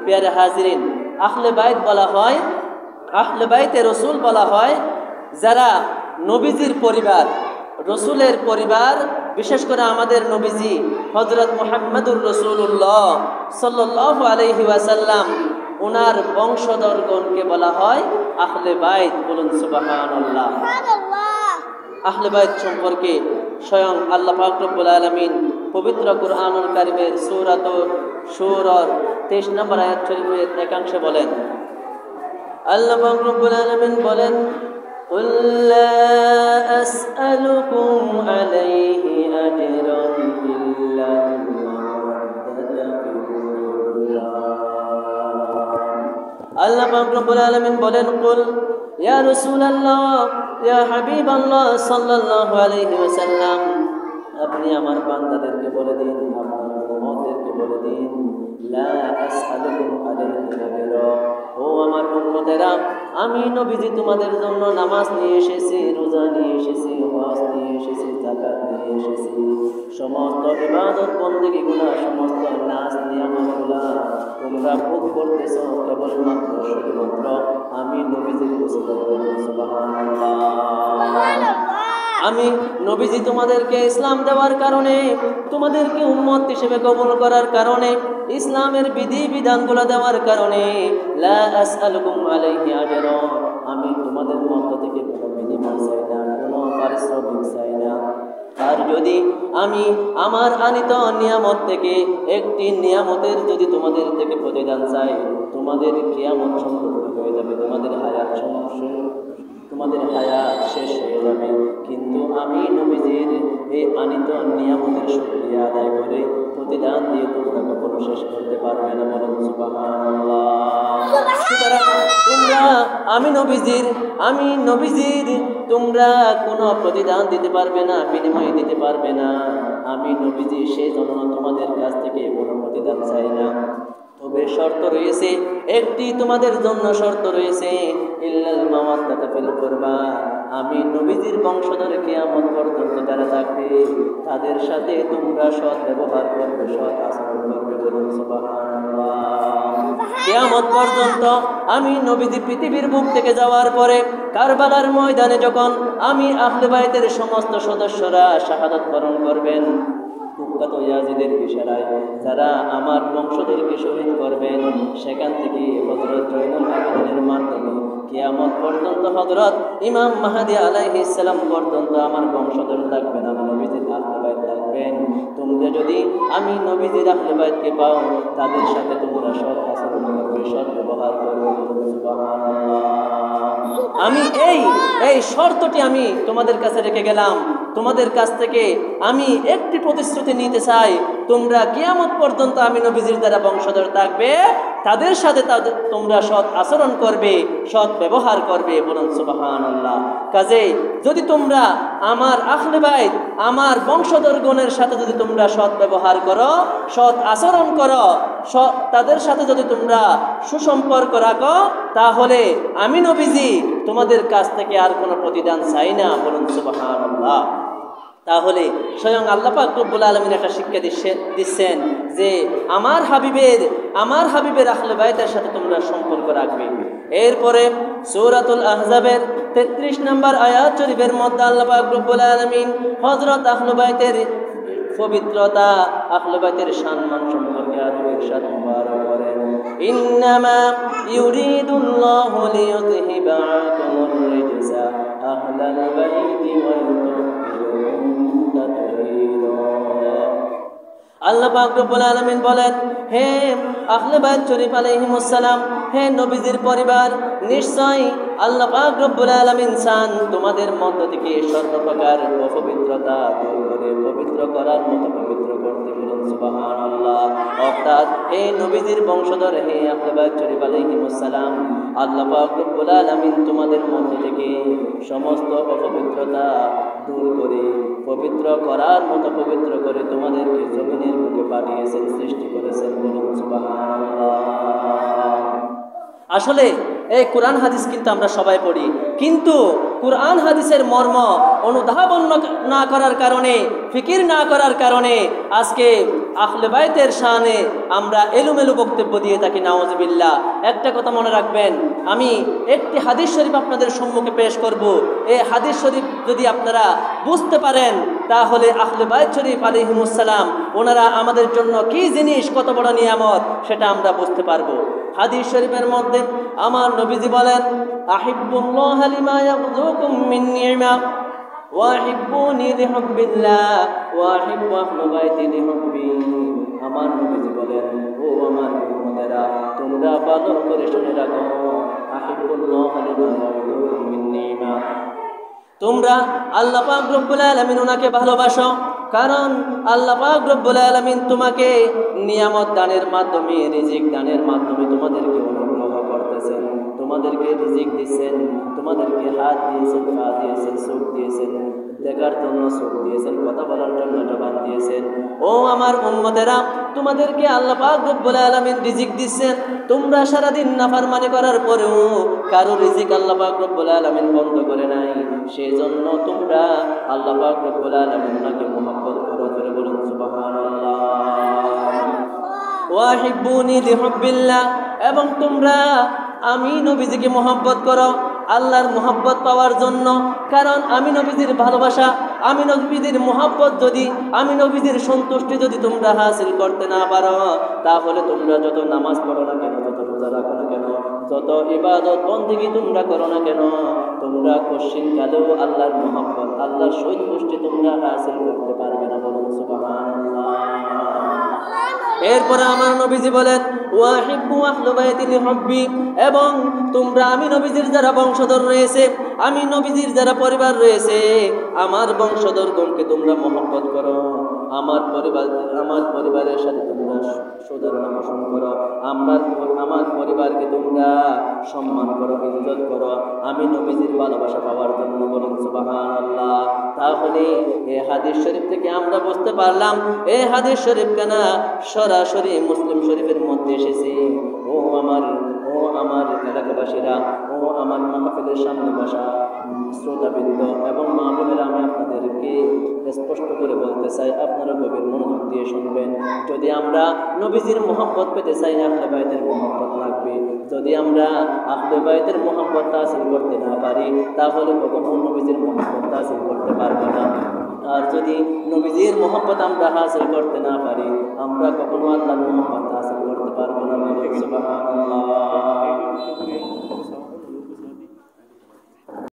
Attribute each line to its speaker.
Speaker 1: প্রিয় হাজিরিন, আহলে বাইত বলা হয়, আহলে বাইতে রসুল বলা হয় যারা নবীজির পরিবার, রসুলের পরিবার, বিশেষ করে আমাদের নবীজি হযরত মুহাম্মদুর রাসূলুল্লাহ সাল্লাল্লাহু আলাইহি ওয়াসাল্লাম, ওনার বংশধরগণকে বলা হয় আহলে বাইত। বলুন সুবহানাল্লাহ। আহলে বাইত সম্পর্কে স্বয়ং আল্লাহ পাক রব্বুল আলামিন পবিত্র কুরআনুল কারীমের সূরাত শূরার 23 নম্বর আয়াত শরীফের একাংশে বলেন, আল্লাহ পাক রব্বুল আলামিন বলেন, قل لا أسألكم عليه أجرا إلا المودة في القربى। আল্লাহ পাক রব্বুল আলামিন বলেন, কুল ইয়া রাসূলুল্লাহ, ইয়া হাবিবাল্লাহ সাল্লাল্লাহু আলাইহি ওয়াসাল্লাম, আপনি আমার বান্দাদেরকে বলে দিন, আমার উম্মতদেরকে বলে দিন, লা আসআলুকুম আলাইহি আজরা, ও আমার উম্মতেরা, আমি নবীজি তোমাদের জন্য নামাজ নিয়ে এসেছি, রোজা নিয়ে এসেছি, হজ নিয়ে এসেছি, যাকাত নিয়ে এসেছি, সমস্ত ইবাদত বন্দেগীগুলো, সমস্ত নাচ নিয়ামতগুলো তোমরা ভোগ করতেছো কেবলমাত্র শুধুমাত্র আমি নবীজির ওসিলা করে। সুবহানাল্লাহ। আমি নবীজি তোমাদেরকে ইসলাম দেওয়ার কারণে, তোমাদেরকে উম্মত হিসেবে কবুল করার কারণে, ইসলামের বিধি বিধানগুলো দেওয়ার কারণে, লা আসআলুকুম আলাইহি আজরা, আমি তোমাদের মধ্য থেকে কোনো বিনিময় চাই না, কোনো পারিশ্রমিক চাই না। আর যদি আমি আমার আনিত নিয়ামত থেকে একটি নিয়ামতের যদি তোমাদের থেকে প্রতিদান চাই, তোমাদের কিয়ামত সম্পূর্ণ হয়ে যাবে, তোমাদের হায়াত শেষ হয়ে যাবে। কিন্তু আমি নবীজির এই আনিত নিয়ামতের শুকরিয়া আদায় করে প্রতিদান দিয়ে তোমরা কখনো শেষ করতে পারবে না। বলুন সুবহানাল্লাহ। সুতরাং তোমরা আমি নবীজির তোমরা কোনো প্রতিদান দিতে পারবে না, বিনিময় দিতে পারবে না। আমি নবীজি সেই জন্য তোমাদের কাছ থেকে কোনো প্রতিদান চাই না। তবে শর্ত রয়েছে একটি, তোমাদের জন্য শর্ত রয়েছে, ইল্লাল মাওয়াদ্দাতা ফিল কুরবা, আমি নবীজির বংশধর কিয়ামত পর্যন্ত যারা থাকবে তাদের সাথে তোমরা সৎ ব্যবহার করবে, সৎ আচরণ করবে। বলুন সুবহানাল্লাহ। কিয়ামত পর্যন্ত আমি নবীজি পৃথিবীর বুক থেকে যাওয়ার পরে কারবালার ময়দানে যখন আমি আহলে বাইতের সমস্ত সদস্যরা শাহাদাত বরণ করবেন, কুখ্যাত ইয়াজিদের ইশারায় যারা আমার বংশধরকে শহীদ করবেন, সেখান থেকে হযরত জয়নুল আবেদিনের মাধ্যমে কিয়ামত পর্যন্ত হযরত ইমাম মাহদী আলাইহিস সালাম পর্যন্ত আমার বংশধর থাকবেন, আমার নবীজির আহলে বাইত থাকবেন। তোমরা যদি আমি নবীজির আহলে বাইতকে পাও, তাদের সাথে তোমরা সৎ আচরণ করবে, সৎ ব্যবহার করবে। সুবহানাল্লাহ। আমি এই শর্তটি আমি তোমাদের কাছে রেখে গেলাম। তোমাদের কাছ থেকে আমি একটি প্রতিশ্রুতি নিতে চাই, তোমরা কিয়ামত পর্যন্ত আমি নবীজির দ্বারা বংশধর থাকবে, তাদের সাথে তোমরা সৎ আচরণ করবে, সৎ ব্যবহার করবে। বলুন সুবহানাল্লাহ। কাজেই যদি তোমরা আমার আহলে বাইত, আমার বংশধরগণের সাথে যদি তোমরা সৎ ব্যবহার করো, সৎ আচরণ করো, তাদের সাথে যদি তোমরা সুসম্পর্ক রাখো, তাহলে আমি নবীজি তোমাদের কাছ থেকে আর কোনো প্রতিদান চাই না। বলুন সুবহানাল্লাহ। তাহলে স্বয়ং আল্লাহ পাক রব্বুল আলামিন একটা শিক্ষা দিচ্ছেন যে আমার হাবিবের আহলে বাইতের সাথে তোমরা সম্পর্ক রাখবে। এরপরে সূরাতুল আহজাবের 33 নম্বর আয়াত শরীফের মধ্যে আল্লাহ পাক রব্বুল আলামিন হযরত আহলে বাইতের পবিত্রতা, আহলে বাইতের সম্মান সম্পর্কে আরো ইরশাদ মুবারক করেন, ইন্নামা ইউরিদুল্লাহু লিইউযহিবা আনকুমুর রিজসা আহলাল বাইতি ওয়া ইউতাহহিরাকুম তাতহীরা। আল্লাহ পাক রব্বুল আলামিন বলেন, হে আহলে বাইত শরীফ আলাইহিমুস সালাম, হে নবীজির পরিবার, নিশ্চয় আল্লাহ পাক রব্বুল আলামিন চান তোমাদের মধ্য থেকে সর্বপ্রকার অপবিত্রতা দূর করে পবিত্র করার মতো পবিত্র করতে। বলুন সুবহানাল্লাহ। অর্থাৎ হে নবীজির বংশধর, হে আহলে বাইত শরীফ আলাইহিমুস সালাম, আল্লাহ পাক রব্বুল আলামিন তোমাদের মধ্য থেকে সমস্ত অপবিত্রতা দূর করে পবিত্র করার মতো পবিত্র করে তোমাদেরকে জমিনের বুকে পাঠিয়েছেন, সৃষ্টি করেছেন। বলুন সুবহানাল্লাহ। আসলে এই কোরআন হাদিস কিন্তু আমরা সবাই পড়ি, কিন্তু কোরআন হাদিসের মর্ম অনুধাবন না করার কারণে, ফিকির না করার কারণে আজকে আহলে বাইতের শানে আমরা এলোমেলো বক্তব্য দিয়ে থাকি, নাউজুবিল্লাহ। একটা কথা মনে রাখবেন, আমি একটি হাদিস শরীফ আপনাদের সম্মুখে পেশ করব। এই হাদিস শরীফ যদি আপনারা বুঝতে পারেন তাহলে আহলে বাইত শরীফ আলাইহিমুস সালাম ওনারা আমাদের জন্য কি জিনিস, কত বড় নিয়ামত সেটা আমরা বুঝতে পারবো। হাদিস শরীফের মধ্যে আমার নবীজি বলেন, আহিব্বুল্লাহ লিমা ইয়াগযুকুম মিন নি'মা ওয়া আহিব্বুনি লিহুব্বিল্লাহ ওয়া আহিব্বু আহলে বাইতি লিহুব্বি। আমার নবীজি বলেন, ও আমার উম্মতেরা, তোমরা ভালো করে শুনে রাখো, আহিব্বুল্লাহ লিমা ইয়াগযুকুম মিন নি'মা, তোমরা আল্লাহ পাক রব্বুল আলামিন ওনাকে ভালোবাসো, কারণ আল্লাহ পাক রব্বুল আলামিন তোমাকে নিয়ামত দানের মাধ্যমে, রিজিক দানের মাধ্যমে তোমাদেরকে অনুগ্রহ করতেছেন, তোমাদেরকে রিজিক দিয়েছেন, তোমাদেরকে হাত দিয়েছেন, পা দিয়েছেন, চোখ দিয়েছেন, দেখার জন্য চোখ দিয়েছেন, কথা বলার জন্য জবান দিয়েছেন। ও আমার উম্মতেরা, তোমাদেরকে আল্লাহ পাক রব্বুল আলামিন রিজিক দিচ্ছেন, তোমরা সারাদিন নাফরমানি করার পরেও কারো রিজিক আল্লাহ পাক রব্বুল আলামিন বন্ধ করে নাই। সেজন্য তোমরা আল্লাহ পাক রব্বুল আলামিন ওনাকে মুহাব্বত করো, জোরে বলুন সুবহানাল্লাহ। ওয়াহিব্বুনি লিহুব্বিল্লাহ, এবং তোমরা আমি নবীজিকে মুহাব্বত করো আল্লাহর মুহাব্বত পাওয়ার জন্য। কারণ আমি নবীজির ভালোবাসা, আমি নবীজির মুহাব্বত যদি, আমি নবীজির সন্তুষ্টি যদি তোমরা হাসিল করতে না পারো, তাহলে তোমরা যত নামাজ পড়ো না কেন, যত রোজা রাখো না কেন, যত ইবাদত বন্দেগী তোমরা করো না কেন, তোমরা কশিন কালেও আল্লাহর মুহাব্বত, আল্লাহর সন্তুষ্টি তোমরা হাসিল করতে পারবে না। বলুন সুবহানাল্লাহ। এরপরে আমার নবীজি বলেন, ওয়াহিব্বু আহলে বাইতি লিহুব্বি, এবং তোমরা আমি নবীজির যারা বংশধর রয়েছে, আমি নবীজির যারা পরিবার রয়েছে, আমার বংশধরগণকে তোমরা মহব্বত করো, আমার পরিবারের সাথে তোমরা সৌজন্য পোষণ করো, আমার পরিবারকে তোমরা সম্মান করো, ইজ্জত করো, আমি নবীজির ভালোবাসা পাওয়ার জন্য। বলুন সুবহানাল্লাহ। তাহলে এই হাদিস শরীফ থেকে আমরা বুঝতে পারলাম, এই হাদিস শরীফ কেনা সরাসরি মুসলিম শরীফের মধ্যে এসেছে। ও আমার এলাকাবাসীরা, ও আমার মাহফিলের সামনে বসা শ্রোতাবৃন্দ এবং মা বোনেরা, আমি আপনাদেরকে স্পষ্ট করে বলতে চাই, আপনারা গভীর মনোযোগ দিয়ে শুনবেন। যদি আমরা নবীজির মুহাব্বত পেতে চাই, আহলে বাইতের মুহাব্বত লাগবে। যদি আমরা আহলে বাইতের মুহাব্বত হাসিল করতে না পারি, তাহলে কখনো নবীজির মুহাব্বত হাসিল করতে পারবো না। আর যদি নবীজির মুহাব্বত আমরা হাসিল করতে না পারি, আমরা কখনো আল্লাহর মুহাব্বত হাসিল করতে পারবো না। সুবহানাল্লাহ।